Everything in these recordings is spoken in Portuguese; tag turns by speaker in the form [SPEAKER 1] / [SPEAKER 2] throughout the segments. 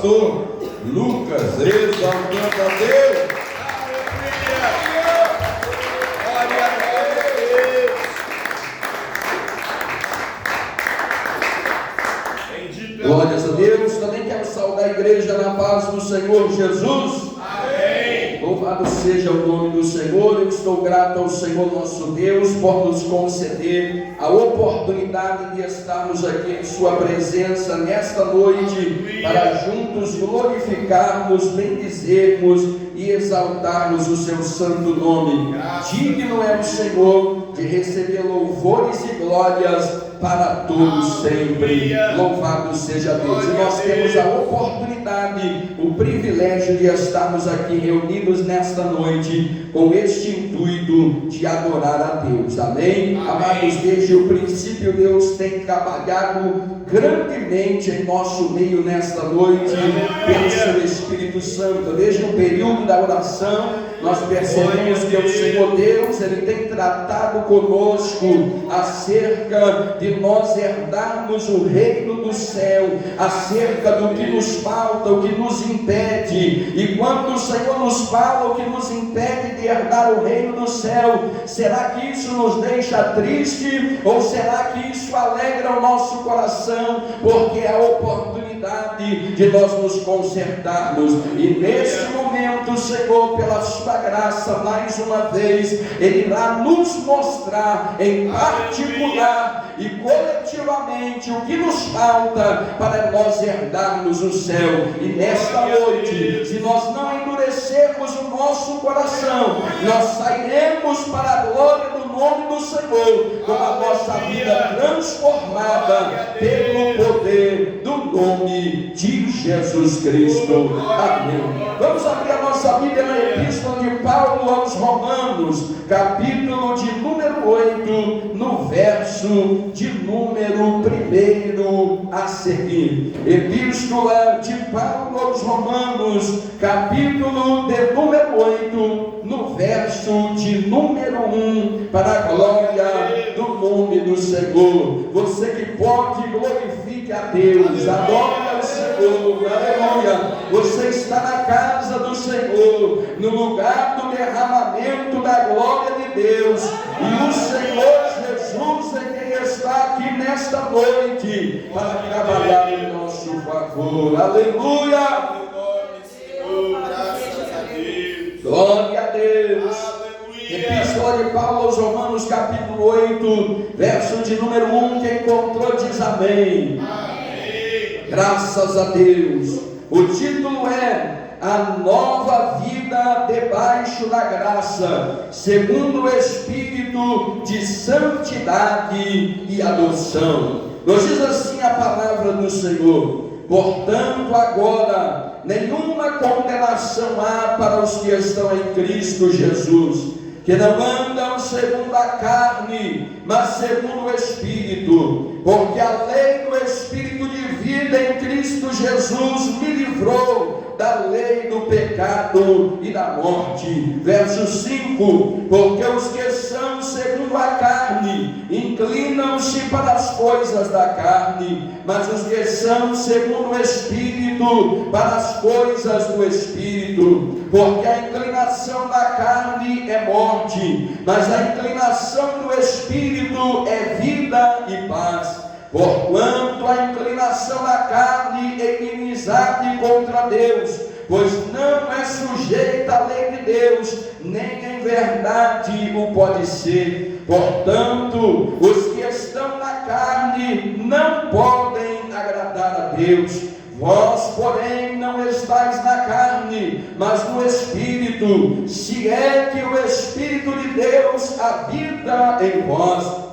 [SPEAKER 1] pastor Lucas, exaltando a Deus. Glórias a Deus. Também quero saudar a igreja na paz do Senhor Jesus. Amém. Louvado seja o nome do Senhor. Eu estou grato ao Senhor nosso Deus por nos conceder a oportunidade de estarmos aqui em sua presença nesta noite, para juntos glorificarmos, bendizermos e exaltarmos o seu santo nome. Digno é o Senhor de receber louvores e glórias para todos sempre. Louvado seja Deus. E nós temos a oportunidade, o privilégio de estarmos aqui reunidos nesta noite com este intuito de adorar a Deus. Amém? Amados, desde o princípio Deus tem trabalhado grandemente em nosso meio nesta noite, pelo seu Espírito Santo. Desde o período da oração, nós percebemos que o Senhor Deus, Ele tem tratado conosco acerca de nós herdarmos o reino do céu, acerca do que nos falta, o que nos impede. E quando o Senhor nos fala o que nos impede de herdar o reino do céu, será que isso nos deixa triste, ou será que isso alegra o nosso coração? Porque é a oportunidade de nós nos consertarmos. E neste momento o Senhor, pela sua graça, mais uma vez, Ele irá nos mostrar em particular e coletivamente o que nos falta para nós herdarmos o céu. E nesta noite, se nós não endurecermos o nosso coração, nós sairemos para a glória do nome do Senhor, com a nossa vida transformada pelo poder do nome de Jesus Cristo. Amém. Vamos abrir a nossa Bíblia na Epístola de Paulo aos Romanos, capítulo de número 8, no verso de número 1 a seguir. Epístola de Paulo aos Romanos, capítulo de número 8, no verso de número 1, para a glória do nome do Senhor. Você que pode, glorifique a Deus, adore ao Senhor, aleluia. Você está na casa do Senhor, no lugar do derramamento da glória de Deus, e o Senhor Jesus é quem está aqui nesta noite para trabalhar em nosso favor, aleluia. Glória a Deus. Epístola de Paulo aos Romanos, capítulo 8, verso de número 1. Quem encontrou diz amém. Amém. Graças a Deus. O título é A Nova Vida Debaixo da Graça, segundo o Espírito de Santidade e Adoção. Nos diz assim a palavra do Senhor: portanto, agora nenhuma condenação há para os que estão em Cristo Jesus, que não andam segundo a carne, mas segundo o Espírito, porque a lei do Espírito de vida em Cristo Jesus me livrou da lei do pecado e da morte. Verso 5: porque os que são segundo a carne inclinam-se para as coisas da carne, mas os que são segundo o Espírito para as coisas do Espírito. Porque a inclinação da carne é morte, mas a inclinação do Espírito é vida e paz. Porquanto a inclinação da carne é inimizade contra Deus, pois não é sujeita à lei de Deus, nem em verdade o pode ser. Portanto, os que estão na carne não podem agradar a Deus. Vós, porém, não estáis na carne, mas no Espírito, se é que o Espírito de Deus habita em vós.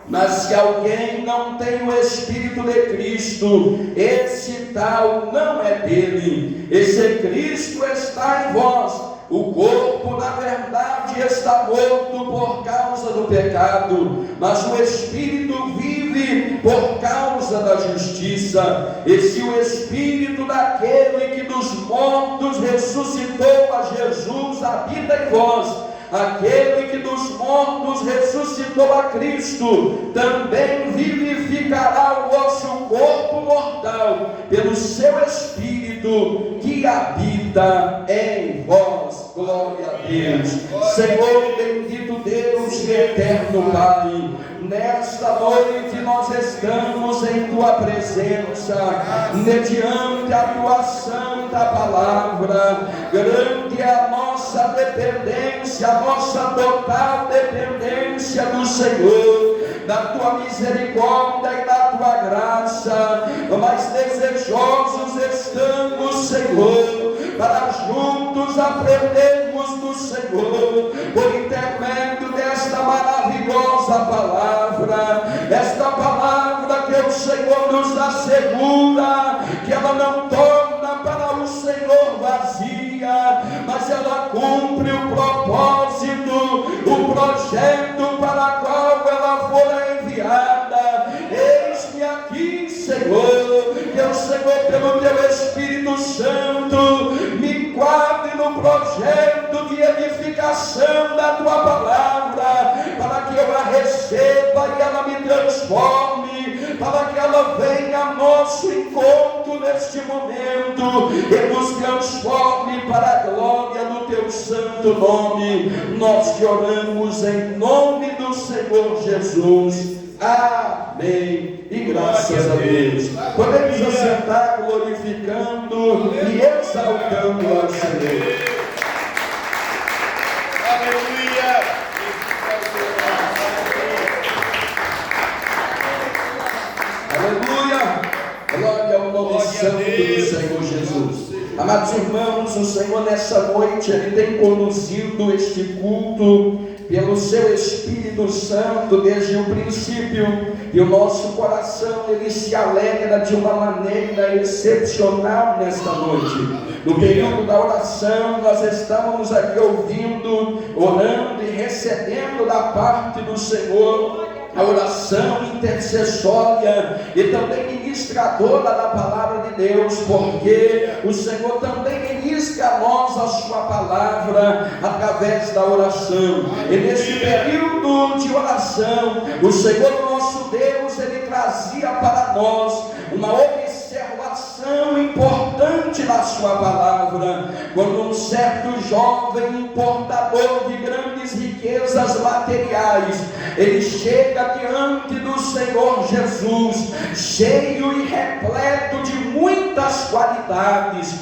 [SPEAKER 1] Mas se alguém não tem o Espírito de Cristo, esse tal não é dele. E se Cristo está em vós, o corpo na verdade está morto por causa do pecado, mas o Espírito vive por causa da justiça. E se o Espírito daquele que dos mortos ressuscitou a Jesus habita em vós, aquele que dos mortos ressuscitou a Cristo também vivificará o vosso corpo mortal pelo seu Espírito Espírito que habita em vós. Glória a Deus. Senhor, bendito Deus e eterno Pai, nesta noite nós estamos em Tua presença, mediante a Tua santa palavra. Grande é a nossa dependência, a nossa total dependência do Senhor, da Tua misericórdia e da Tua graça, mas desejosos estamos, Senhor, para juntos aprendermos do Senhor, por intermédio desta maravilhosa palavra, esta palavra que o Senhor nos assegura, que ela não torna para o Senhor vazia, mas ela cumpre o propósito, o projeto para o qual ela foi enviada. Eis-me aqui, Senhor, que o Senhor, pelo Teu Espírito Santo, me enquadre no projeto de edificação da Tua palavra, para que eu a receba e ela me transforme, para que ela venha a nosso encontro neste momento e nos transforme para a glória do Teu santo nome. Nós te oramos em nome do Senhor Jesus. Amém. E graças a Deus. Podemos assentar glorificando e exaltando ao Senhor.
[SPEAKER 2] Aleluia.
[SPEAKER 1] Aleluia. Glória ao nome santo do Senhor Jesus. Amados irmãos, o Senhor nessa noite Ele tem conduzido este culto pelo Seu Espírito Santo desde o princípio, e o nosso coração ele se alegra de uma maneira excepcional nesta noite. No período da oração nós estávamos aqui ouvindo, orando e recebendo da parte do Senhor a oração intercessória e também ministradora da palavra de Deus, porque o Senhor também ministra a nós a sua palavra através da oração. E neste período de oração, o Senhor nosso Deus, Ele trazia para nós uma observação importante na sua palavra, quando um certo jovem importador de grandes riquezas materiais, ele chega diante do Senhor Jesus, cheio e repleto de muitas qualidades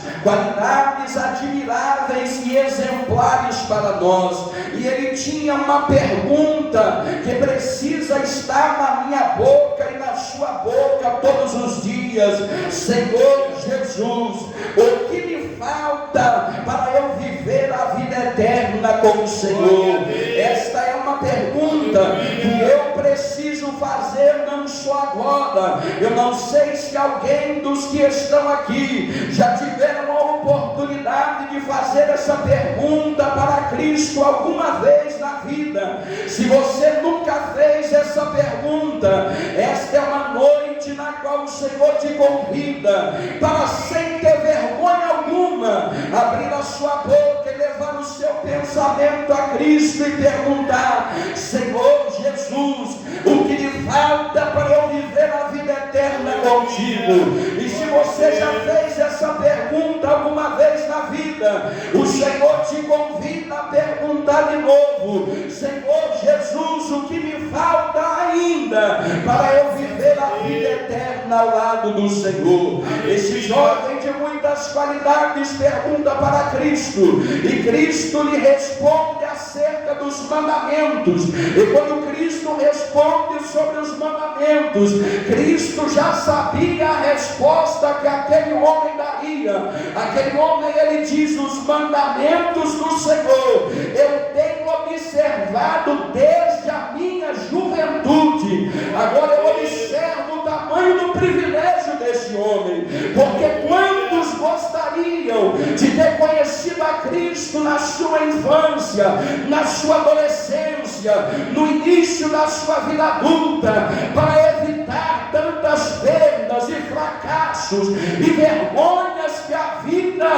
[SPEAKER 1] admiráveis e exemplares para nós, e ele tinha uma pergunta que precisa estar na minha boca e na sua boca todos os dias: Senhor Jesus, o que me falta para eu viver a vida eterna com o Senhor? Esta é uma pergunta que eu preciso fazer não só agora. Eu não sei se alguém dos que estão aqui já tiveram a oportunidade de fazer essa pergunta para Cristo alguma vez na vida. Se você nunca fez essa pergunta, esta é uma noite na qual o Senhor te convida para, sem ter vergonha alguma, abrir a sua boca e levar o seu pensamento a Cristo e perguntar: Senhor Jesus, o que lhe falta para eu viver a vida eterna contigo? E se você já fez essa pergunta alguma vez na vida, o Senhor te convida a perguntar de novo: Senhor Jesus, o que me falta ainda para eu viver a vida eterna ao lado do Senhor? Esse jovem de muitas qualidades pergunta para Cristo, e Cristo lhe responde acerca dos mandamentos. E quando Cristo responde sobre os mandamentos, Cristo já sabia a resposta que aquele homem daria. Aquele homem, ele diz: os mandamentos do Senhor eu tenho observado desde a minha juventude. Agora eu observo o tamanho do privilégio desse homem, porque quantos gostariam de ter conhecido a Cristo na sua infância, na sua adolescência, no início da sua vida adulta, para evitar tantas perdas e fracassos e vergonhas que a vida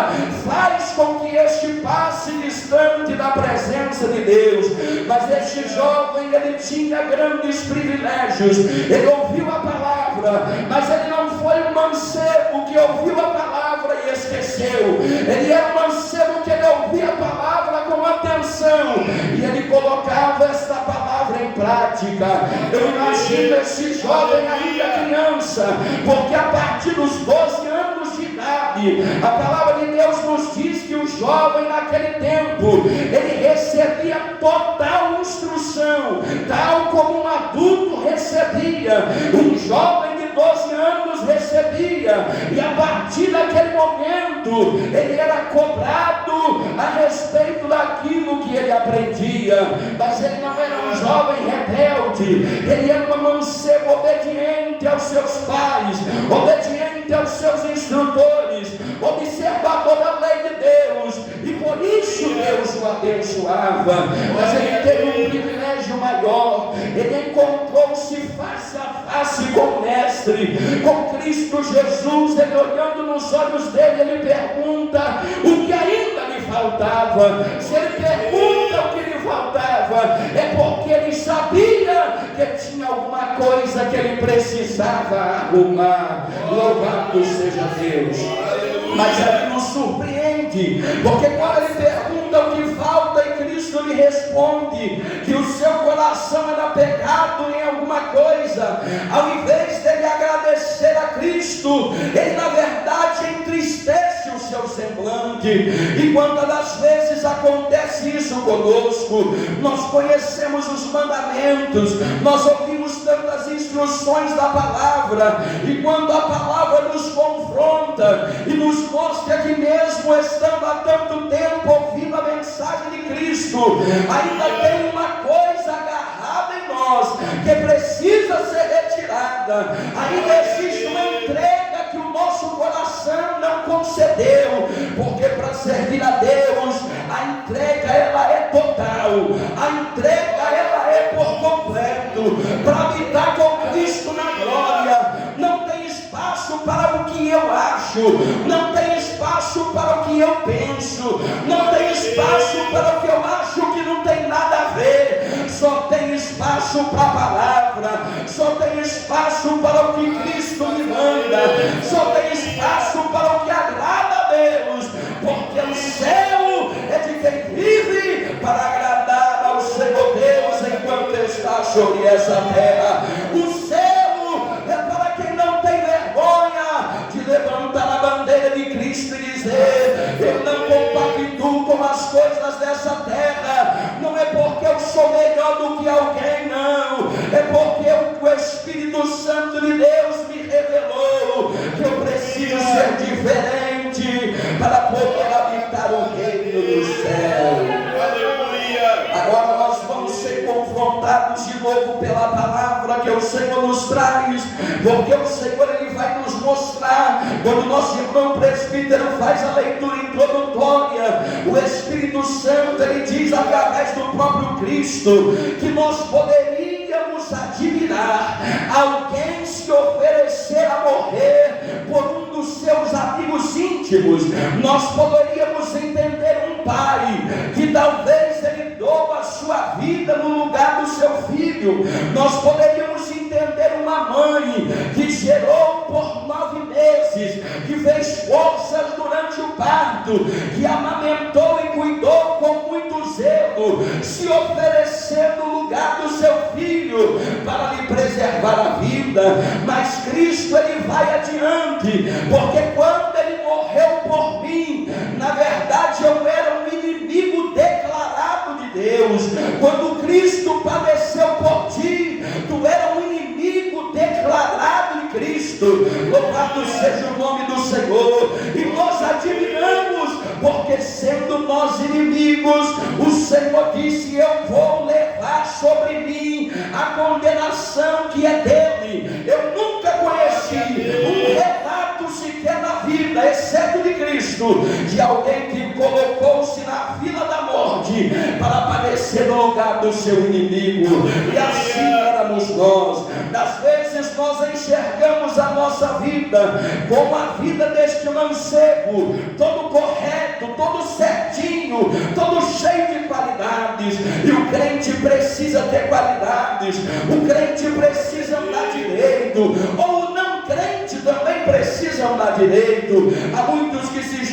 [SPEAKER 1] faz com que este passe distante da presença de Deus. Mas este jovem, ele tinha grandes privilégios. Ele ouviu a palavra, mas ele não foi um mancebo que ouviu a palavra e esqueceu cresceu. Ele era um mancebo que ele ouvia a palavra com atenção e ele colocava esta palavra em prática. Eu imagino esse jovem ainda criança, porque a partir dos 12 anos de idade, a palavra de Deus nos diz que o jovem naquele tempo, ele recebia total instrução, tal como um adulto recebia. Um jovem de 12 anos recebia, e a partir daquele momento ele era cobrado a respeito daquilo que ele aprendia. Mas ele não era um jovem rebelde, ele era um mancebo obediente aos seus pais, obediente aos seus instrutores, observador da lei de Deus, e por isso Deus o abençoava. Mas ele teve um privilégio maior, ele encontrou-se face a face com o Mestre, com Cristo Jesus. Ele, olhando nos olhos dele, ele pergunta o que ainda lhe faltava. Se ele pergunta o que lhe faltava, é porque ele sabia que tinha alguma coisa que ele precisava arrumar. Louvado seja Deus. Mas ali nos surpreende, porque quando ele pergunta o que falta, e Cristo lhe responde que o seu coração era pegado em alguma coisa, ao invés dele agradecer a Cristo, ele na verdade entristece o seu semblante. E quantas das vezes acontece isso conosco? Nós conhecemos os mandamentos, nós ouvimos tantas instruções da palavra, e quando a palavra nos confronta e nos mostra que mesmo estando há tanto tempo ouvindo a mensagem de Cristo, ainda tem uma coisa agarrada em nós que precisa ser retirada. Ainda existe uma entrega que o nosso coração não concedeu, porque para servir a Deus a entrega ela é total, a entrega ela é por completo. Para habitar com Cristo na glória não tem espaço para o que eu acho, não tem espaço para o que eu penso, não tem espaço para o que eu acho que não tem nada a ver. Só tem espaço para a palavra, só tem espaço para o que Cristo me manda, só tem espaço para o que agrada a Deus, porque o céu é de quem vive para agradar ao Senhor Deus enquanto está sobre essa terra. O céu é para quem não tem vergonha de levantar a bandeira de Cristo e dizer: eu não compactuo com as coisas dessa terra. Não é porque eu sou melhor do que alguém, não, é porque o Espírito Santo de Deus me revelou que eu preciso ser diferente para poder habitar o reino do céu. Agora nós vamos ser confrontados de novo pela palavra que o Senhor nos traz, porque o Senhor ele vai nos mostrar. Quando o nosso irmão presbítero faz a leitura introdutória, o Espírito Santo ele diz através do próprio Cristo que nós poderíamos admirar alguém se oferecer a morrer por um dos seus amigos íntimos. Nós poderíamos entender um pai que talvez ele doa a sua vida no lugar do seu filho. Nós poderíamos entender uma mãe que gerou por 9 meses, que fez forças durante o parto, que amamentou e cuidou com muito zelo, se oferecendo no lugar do seu filho para lhe preservar a vida. Mas Cristo ele vai adiante, porque quando ele morreu por mim, na verdade eu era um inimigo declarado de Deus. Quando Cristo padeceu por ti, tu era um inimigo declarado de Cristo. Louvado seja o nome do Senhor. E nós admiramos, porque sendo nós inimigos, o Senhor disse: eu vou levar sobre mim a condenação que é dele. Eu nunca conheci um relato sequer na vida, exceto de Cristo, de alguém que colocou-se na fila da morte para padecer no lugar do seu inimigo. E assim éramos nós. Às vezes nós enxergamos a nossa vida como a vida deste mancebo, todo correto, todo certinho, todo cheio de qualidades. E o crente precisa ter qualidades, o crente precisa andar direito, ou o não crente também precisa andar direito. Há muitos que se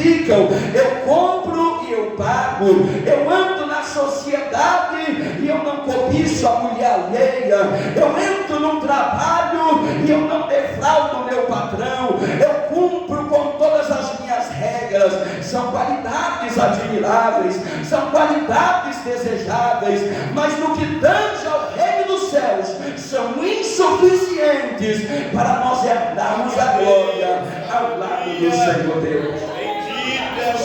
[SPEAKER 1] multiplicam. Eu compro e eu pago. Eu ando na sociedade e eu não cobiço a mulher alheia. Eu entro num trabalho e eu não defraudo o meu patrão. Eu cumpro com todas as minhas regras. São qualidades admiráveis, são qualidades desejáveis, mas no que tange ao reino dos céus, são insuficientes para nós herdarmos a glória ao lado do Senhor Deus.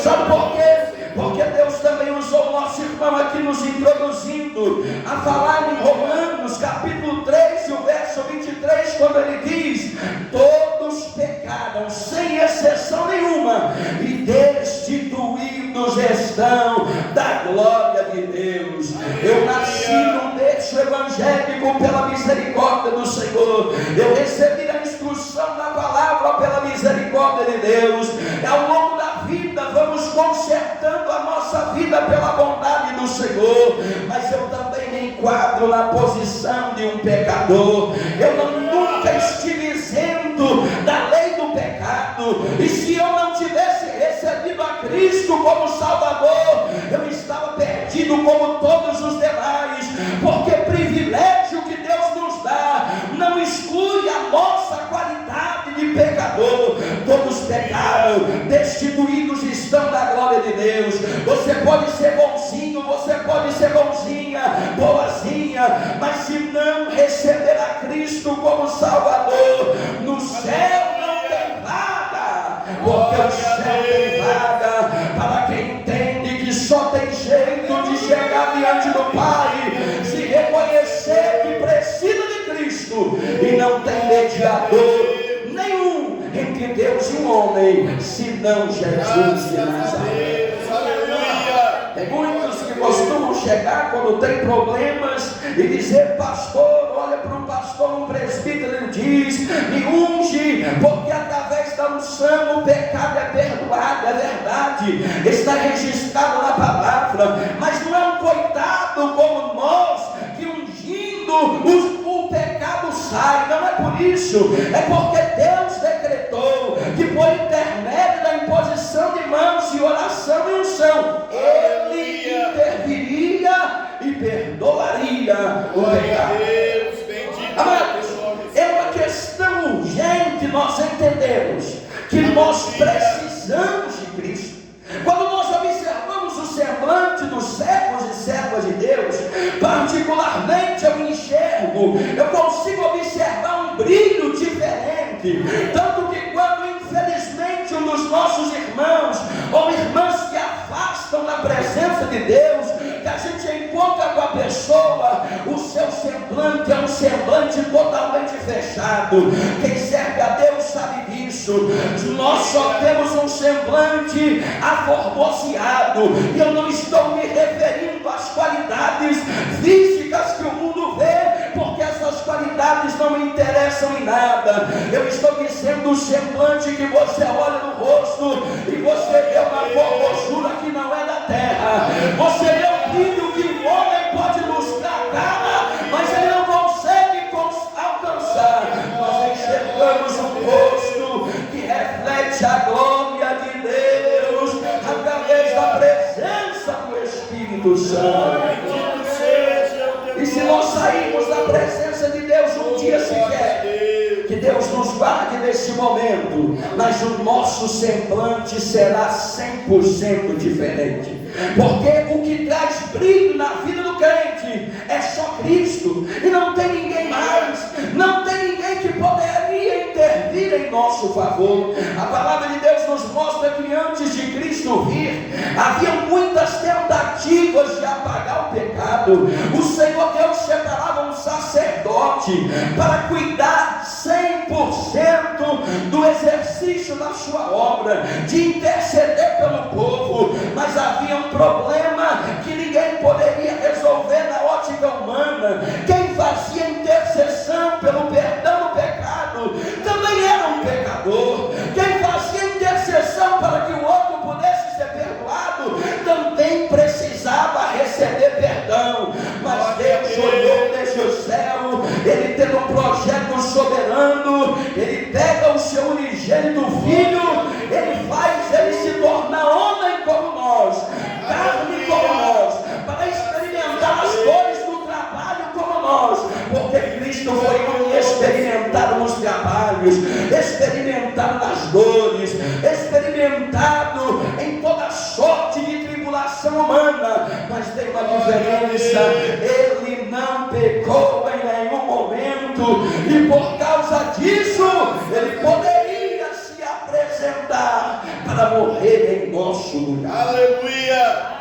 [SPEAKER 1] Sabe por quê? Porque Deus também usou o nosso irmão aqui nos introduzindo a falar em Romanos capítulo 3 e o verso 23, quando ele diz: todos pecaram sem exceção nenhuma e destituídos estão da glória de Deus. Eu nasci num berço evangélico pela misericórdia do Senhor. Eu recebi a instrução da palavra pela misericórdia de Deus. Ao longo da vida vamos consertando a nossa vida pela bondade do Senhor, mas eu também me enquadro na posição de um pecador. Eu nunca estive isento da lei do pecado, e se eu não tivesse recebido a Cristo como Salvador, eu estava perdido como todos os demais, porque privilégio que Deus nos dá não exclui a nossa qualidade de pecador. Todos pecaram, destituídos estão da glória de Deus. Você pode ser bonzinho, você pode ser bonzinha, boazinha, mas se não receber a Cristo como Salvador, no céu não tem vaga, porque o céu tem vaga para quem entende que só tem jeito de chegar diante do Pai, se reconhecer que precisa de Cristo e não tem mediador nenhum entre Deus e o homem, senão Jesus de Nazaré. Tem muitos que costumam chegar quando tem problemas e dizer: pastor, olha para um pastor, um presbítero, ele diz: me unge, porque através da unção o pecado é perdoado. É verdade, está registrado na palavra, mas não é um coitado como nós que ungindo o pecado sai. Não é por isso, é porque Deus decretou que por intermédio da imposição de mãos e oração e unção, Ele interviria e perdoaria o pecado. Amados, é uma questão urgente nós entendemos que nós precisamos de Cristo. Quando nós observamos o semblante dos servos e servas de Deus, particularmente eu consigo observar um brilho diferente, tanto que quando infelizmente um dos nossos irmãos ou irmãs se afastam da presença de Deus, que a gente encontra com a pessoa, o seu semblante é um semblante totalmente fechado. Quem serve a Deus sabe disso. Nós só temos um semblante aformoseado, e eu não estou me referindo às qualidades físicas que o mundo vê, porque essas qualidades não me interessam em nada. Eu estou dizendo o semblante que você olha no rosto e você vê uma formosura que não é da terra. Você vê um brilho que o homem pode lustrar a cara, mas ele não consegue alcançar. Nós enxergamos um rosto que reflete a glória de Deus através da presença do Espírito Santo. E se nós sairmos da presença de Deus um dia sequer, que Deus nos guarde nesse momento, mas o nosso semblante será 100% diferente. Porque o que traz brilho na vida do crente é só Cristo, e não tem ninguém mais, não tem ninguém que poderia intervir em nosso favor. A palavra de Deus nos mostra que antes de Cristo vir, havia muitas tentativas de apagar o pecado. O Senhor Deus separava um sacerdote para cuidar 100% do exercício da sua obra, de interceder pelo povo, mas havia um problema que ninguém poderia resolver na ótica humana. Quem fazia intercessão pelo perdão do pecado também era um pecador. Quem fazia intercessão para que o outro pudesse ser perdoado também precisava receber perdão. Mas Deus olhou desde o céu, Ele teve um projeto soberano. Ele pega o seu unigênito filho, Ele faz ele se tornar experimentado em toda sorte de tribulação humana, mas tem uma diferença: ele não pecou em nenhum momento, e por causa disso ele poderia se apresentar para morrer em nosso lugar.
[SPEAKER 2] Aleluia!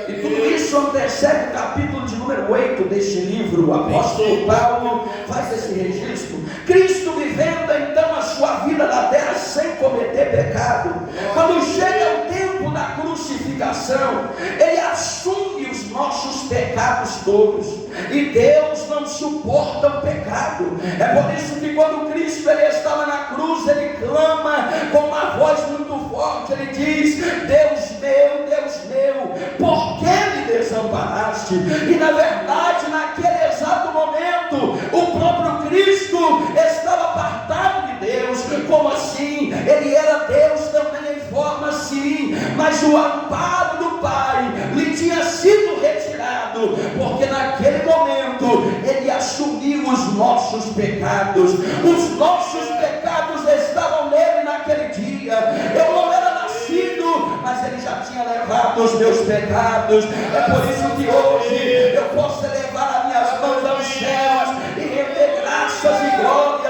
[SPEAKER 1] E tudo isso antecede o capítulo de número 8 deste livro. O apóstolo Paulo faz esse registro. Cristo vivendo então a sua vida na terra sem cometer pecado. Quando chega o tempo da crucificação, ele assume os nossos pecados todos. E Deus não suporta o pecado. É por isso que quando Cristo ele estava na cruz, ele clama com uma voz muito forte. Ele diz: Deus meu, por que me desamparaste? E na verdade, naquele exato momento, o próprio Cristo estava apartado de Deus. Como assim? Ele era Deus também em forma, sim, mas o amparo do Pai lhe tinha sido retirado, porque naquele momento ele assumiu os nossos pecados. Os nossos pecados estavam nele naquele dia. Eu não era nascido, mas ele já tinha levado os meus pecados. É por isso que hoje eu posso levar as minhas mãos aos céus e render graças e glória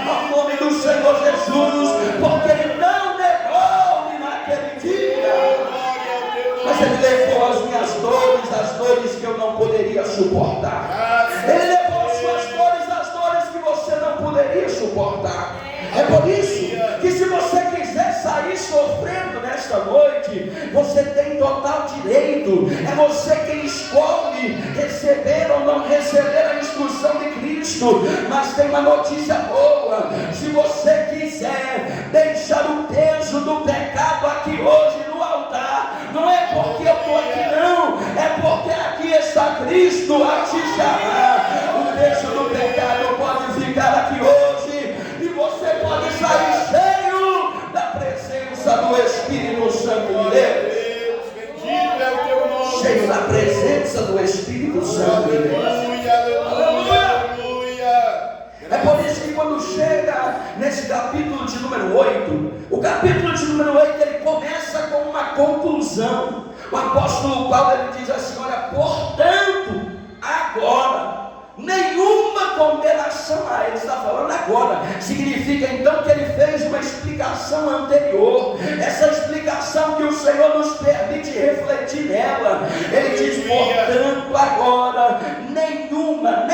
[SPEAKER 1] ao nome do Senhor Jesus, porque ele não negou-me naquele dia, mas ele levou as minhas dores, as dores que eu não poderia suportar. Ele levou as suas dores, as dores que você não poderia suportar. É por isso que, se você quiser sair sofrendo nesta noite, você tem total direito. É você quem escolhe receber ou não receber a instrução de Cristo. Mas tem uma notícia boa: se você quiser deixar o peso do pecado aqui hoje no altar, não é porque eu estou aqui, não, é porque aqui está Cristo a te chamar. O peso do pecado pode ficar aqui hoje, e você pode sair cheio da presença do Espírito Santo de Deus.
[SPEAKER 2] Bendito é o teu nome.
[SPEAKER 1] Cheio da presença do Espírito Santo de Deus.
[SPEAKER 2] Aleluia!
[SPEAKER 1] É por isso que quando chega nesse capítulo de número 8, o capítulo de número 8 ele começa com uma conclusão. O apóstolo Paulo ele diz assim: olha, portanto, agora nenhuma condenação a ele. Está falando agora, significa então que ele fez uma explicação anterior. Essa explicação que o Senhor nos permite refletir nela. Ele diz: portanto, agora nenhuma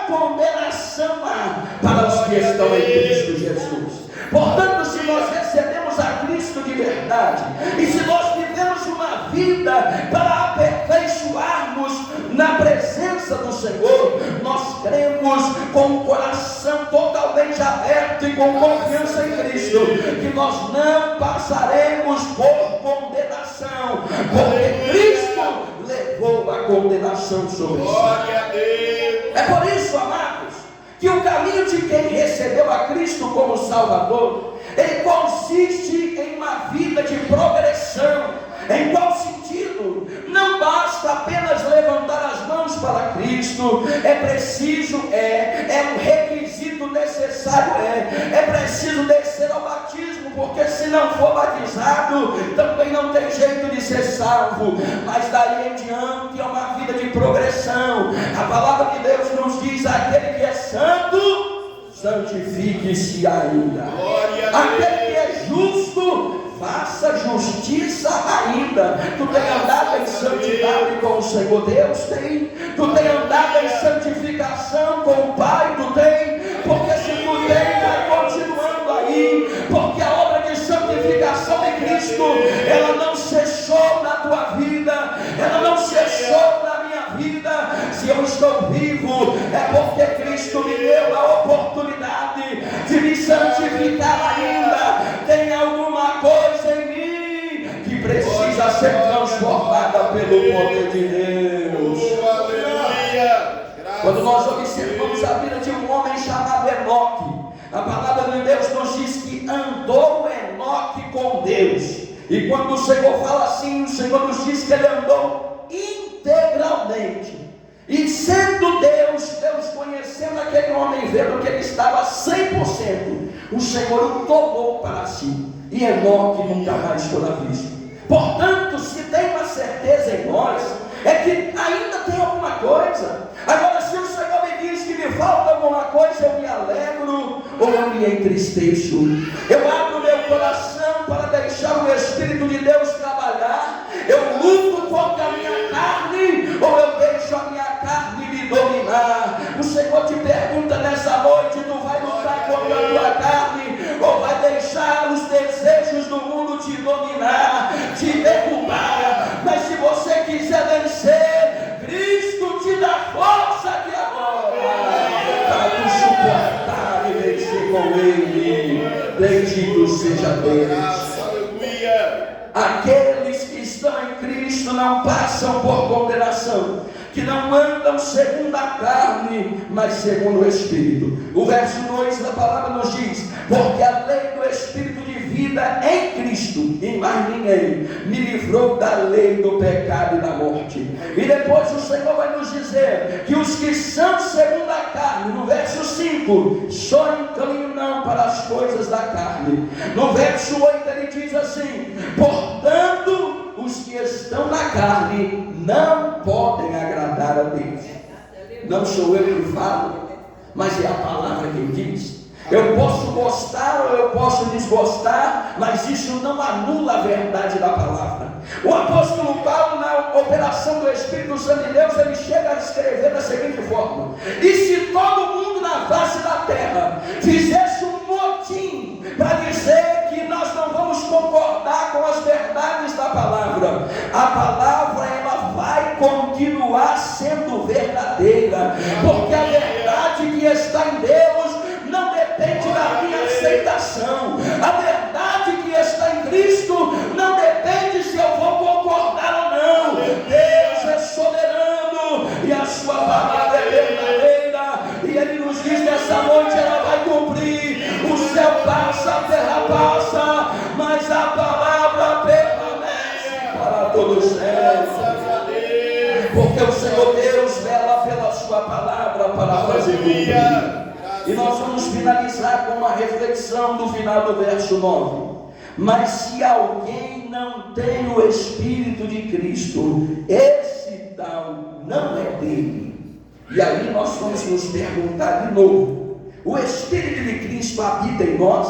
[SPEAKER 1] condenação há para os que estão em Cristo Jesus. Portanto, se nós recebemos a Cristo de verdade, e se nós vivemos uma vida para aperfeiçoarmos na presença do Senhor, nós cremos com o coração totalmente aberto e com confiança em Cristo, que nós não passaremos por condenação, porque Cristo levou a condenação sobre si.
[SPEAKER 2] Glória a Deus!
[SPEAKER 1] É por isso, amados, que o caminho de quem recebeu a Cristo como Salvador, ele consiste em uma vida de progressão. Em qual sentido? Não basta apenas levantar as mãos para Cristo. É preciso, é um requisito necessário, é preciso descer ao batismo, porque se não for batizado, também não tem jeito de ser salvo. Mas daí em diante é uma vida de progressão. A palavra de Deus nos diz: aquele que é santo, santifique-se ainda. Aquele que é justo, faça justiça ainda. Tu tem andado em santidade com o Senhor Deus? Tem. Tu tem andado em santificação com o Pai? Tu tem. Porque se tu tem, vai continuando aí, porque a obra de santificação de Cristo, ela não cessou na tua vida, ela não cessou na minha vida. Se eu estou vivo, é porque Cristo me deu a oportunidade de me santificar ainda. Tem alguma coisa em mim que precisa ser transformada pelo poder de Deus.
[SPEAKER 2] Aleluia!
[SPEAKER 1] Quando nós observamos a vida de um homem chamado Enoque, a palavra de Deus nos diz que andou Enoque com Deus. E quando o Senhor fala assim, o Senhor nos diz que ele andou integralmente. E sendo Deus conhecendo aquele homem, vendo que ele estava 100%, o Senhor o tomou para si. e Enoque nunca mais foi visto. Portanto, se tem uma certeza em nós, é que ainda tem alguma coisa. Agora, se o Senhor me diz que me falta alguma coisa, eu me alegro ou eu me entristeço. Eu abro meu coração para deixar o Espírito de Deus trabalhar. Eu luto contra a minha carne ou eu deixo a minha carne me dominar. O Senhor te pergunta nessa noite: tu vai lutar contra a tua carne ou vai deixar os desejos do mundo te dominar, te derrubar? Mas se você quiser vencer, Cristo te dá força aqui agora para tu suportar e vencer com Ele. Bendito seja Deus. Aqueles que estão em Cristo não passam por condenação, que não andam segundo a carne, mas segundo o Espírito. O verso 2 da palavra nos diz: porque a lei do Espírito de vida em Cristo, em mais ninguém, me livrou da lei do pecado e da morte. E depois o Senhor vai nos dizer que os que são segundo a carne, no verso 5, só inclinam para as coisas da carne. No verso 8 ele diz assim: portanto, os que estão na carne não podem agradar a Deus. Não sou eu que falo, mas é a palavra quem diz. Eu posso gostar ou eu posso desgostar, mas isso não anula a verdade da palavra. O apóstolo Paulo, na operação do Espírito Santo de Deus, ele chega a escrever da seguinte forma: e se todo mundo na face da terra fizesse um motim para dizer que nós não vamos concordar com as verdades da palavra, a palavra ela vai continuar sendo verdadeira, porque a verdade que está em Deus não depende da minha aceitação. A verdade que está em Cristo não depende se eu vou concordar ou não. Deus é soberano e a sua palavra é verdadeira, e Ele nos diz nessa noite: ela vai cumprir. O céu passa, a terra passa, mas a palavra permanece para todos sempre. Porque o Senhor Deus vela pela sua palavra para fazer cumprir. E nós vamos finalizar com uma reflexão do final do verso 9. Mas se alguém não tem o Espírito de Cristo, esse tal não é dele. E aí nós vamos nos perguntar de novo: o Espírito de Cristo habita em nós?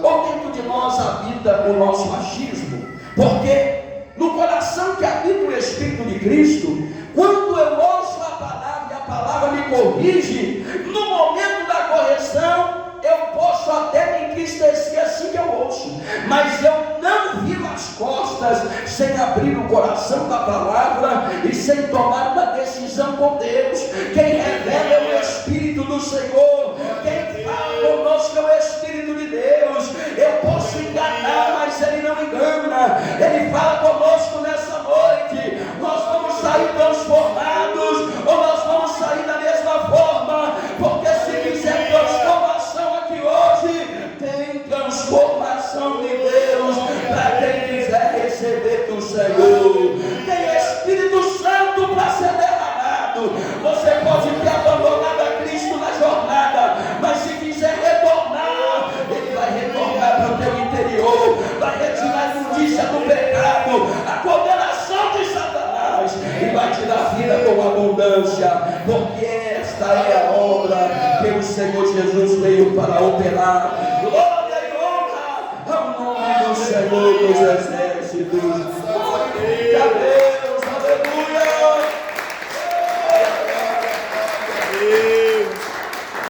[SPEAKER 1] Ou dentro de nós habita o nosso machismo? Porque no coração que habita o Espírito de Cristo, quando eu ouço a palavra e a palavra me corrige, no momento da correção, eu posso até me entristecer assim que eu ouço, mas eu não viro as costas sem abrir o coração da palavra e sem tomar uma decisão com Deus. Quem revela é o Espírito do Senhor, quem fala conosco é o Espírito de Deus. Eu posso enganar, mas Ele não engana. Ele fala conosco nessa noite: nós vamos sair transformados ou nós vamos sair da mesma forma, porque se quiser transformação aqui hoje, tem transformação de Deus para quem quiser receber do Senhor. Tem Espírito Santo para ser derramado. Você pode ter abandonado a Cristo na jornada, mas se quiser retornar, Ele vai retornar para o teu interior, vai retirar a imundícia do pecado, a condenação de Satanás, e vai te dar vida com abundância, porque esta é a obra que o Senhor Jesus veio para operar. Glória e honra ao nome do Senhor dos Exércitos. Amém.